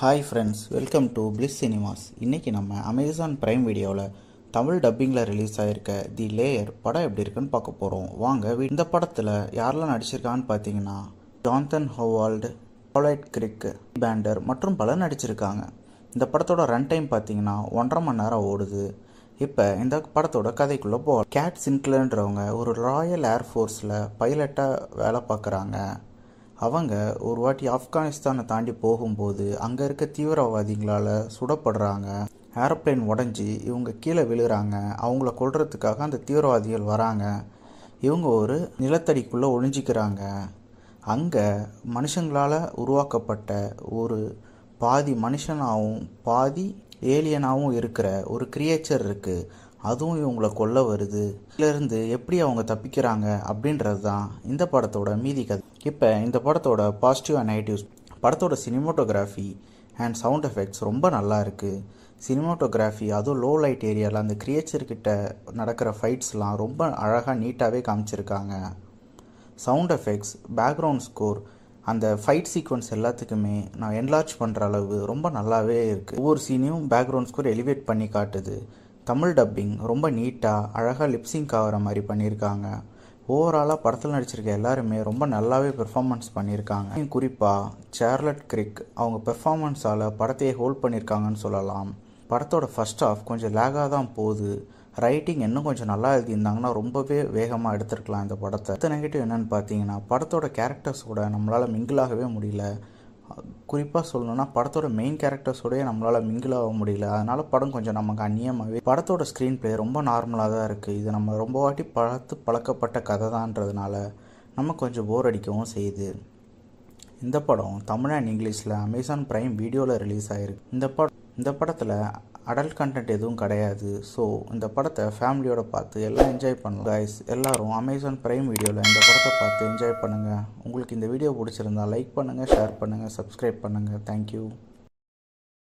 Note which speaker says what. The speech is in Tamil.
Speaker 1: Hi friends, welcome to bliss cinemas. இன்றைக்கி நம்ம அமேசான் ப்ரைம் வீடியோவில் தமிழ் டப்பிங்கில் ரிலீஸ் ஆகிருக்க தி லேயர் படம் எப்படி இருக்குன்னு பார்க்க போகிறோம். வாங்க. இந்த படத்தில் யாரெல்லாம் நடிச்சிருக்கான்னு பார்த்தீங்கன்னா ஜான்தன் ஹோவால்டு, பாலைட் கிரிக், பேண்டர் மற்றும் பலர் நடிச்சிருக்காங்க. இந்த படத்தோட ரன் டைம் பார்த்தீங்கன்னா 1.5 மணி நேரம் ஓடுது. இப்போ இந்த படத்தோட கதைக்குள்ளே போகலாம். கேட் சின்க்லர்ன்றவங்க ஒரு ராயல் ஏர்ஃபோர்ஸில் பைலட்டாக வேலை பார்க்குறாங்க. அவங்க ஒரு வாட்டி ஆப்கானிஸ்தானை தாண்டி போகும்போது அங்கே இருக்க தீவிரவாதிகளால் சுடப்படுறாங்க. ஏரோப்ளேன் உடஞ்சி இவங்க கீழே விழுறாங்க. அவங்கள கொல்றதுக்காக அந்த தீவிரவாதிகள் வராங்க. இவங்க ஒரு நிலத்தடிக்குள்ளே ஒளிஞ்சிக்கிறாங்க. அங்கே மனுஷங்களால் உருவாக்கப்பட்ட ஒரு பாதி மனுஷனாகவும் பாதி ஏலியனாகவும் இருக்கிற ஒரு கிரியேச்சர் இருக்குது. அதுவும் இவங்களை கொல்ல வருது. இதிலிருந்து எப்படி அவங்க தப்பிக்கிறாங்க அப்படின்றது தான் இந்த படத்தோட மீதி கதை. இப்போ இந்த படத்தோட பாசிட்டிவ் அண்ட் நெகட்டிவ்ஸ். படத்தோட சினிமோட்டோகிராஃபி அண்ட் சவுண்ட் எஃபெக்ட்ஸ் ரொம்ப நல்லா இருக்குது. சினிமோட்டோகிராஃபி அதுவும் லோ லைட் ஏரியாவில் அந்த கிரியேச்சர்கிட்ட நடக்கிற ஃபைட்ஸ்லாம் ரொம்ப அழகாக நீட்டாகவே காமிச்சிருக்காங்க. சவுண்ட் எஃபெக்ட்ஸ், பேக்ரவுண்ட் ஸ்கோர், அந்த ஃபைட் சீக்வன்ஸ் எல்லாத்துக்குமே நான் என்லார்ஜ் பண்ணுற அளவு ரொம்ப நல்லாவே இருக்குது. ஒவ்வொரு சீனையும் பேக்ரவுண்ட் ஸ்கோர் எலிவேட் பண்ணி காட்டுது. தமிழ் டப்பிங் ரொம்ப நீட்டாக அழகாக லிப்ஸிங்க் ஆகிற மாதிரி பண்ணியிருக்காங்க. ஓவராலாக படத்தில் நடிச்சிருக்க எல்லாருமே ரொம்ப நல்லாவே பெர்ஃபார்மன்ஸ் பண்ணியிருக்காங்க. குறிப்பாக சார்லட் கிரிக் அவங்க பெர்ஃபார்மன்ஸால் படத்தையே ஹோல்ட் பண்ணியிருக்காங்கன்னு சொல்லலாம். படத்தோட ஃபர்ஸ்ட் ஹாஃப் கொஞ்சம் லேகாக தான் போகுது. ரைட்டிங் இன்னும் கொஞ்சம் நல்லா எழுதியிருந்தாங்கன்னா ரொம்பவே வேகமாக எடுத்துருக்கலாம் இந்த படத்தை. அடுத்த நெகட்டிவ் என்னென்னு பார்த்தீங்கன்னா படத்தோட கேரக்டர்ஸோட நம்மளால் மிங்கிளாகவே முடியல. குறிப்பாக சொல்லணும்னா படத்தோட மெயின் கேரக்டர்ஸோடய நம்மளால் மிங்கிள் ஆக முடியல. அதனால் படம் கொஞ்சம் நமக்கு அந்நியமாகவே. படத்தோட ஸ்க்ரீன் பிளே ரொம்ப நார்மலாக தான் இருக்குது. இது நம்ம ரொம்ப வாட்டி பழக்கப்பட்ட கதை தான்றதுனால நம்ம கொஞ்சம் போர் அடிக்கவும் செய்யுது. இந்த படம் தமிழ் அண்ட் இங்கிலீஷில் அமேசான் ப்ரைம் வீடியோவில் ரிலீஸ் ஆகிருக்கு. இந்த படத்தில் அடல்ட் கண்டென்ட் எதுவும் கிடையாது. ஸோ இந்த படத்தை ஃபேமிலியோட பார்த்து எல்லாம் என்ஜாய் பண்ணலாம். கைஸ், எல்லோரும் அமேசான் ப்ரைம் வீடியோவில் இந்த படத்தை பார்த்து என்ஜாய் பண்ணுங்கள். உங்களுக்கு இந்த வீடியோ பிடிச்சிருந்தா லைக் பண்ணுங்கள், ஷேர் பண்ணுங்கள், சப்ஸ்கிரைப் பண்ணுங்கள். தேங்க்யூ.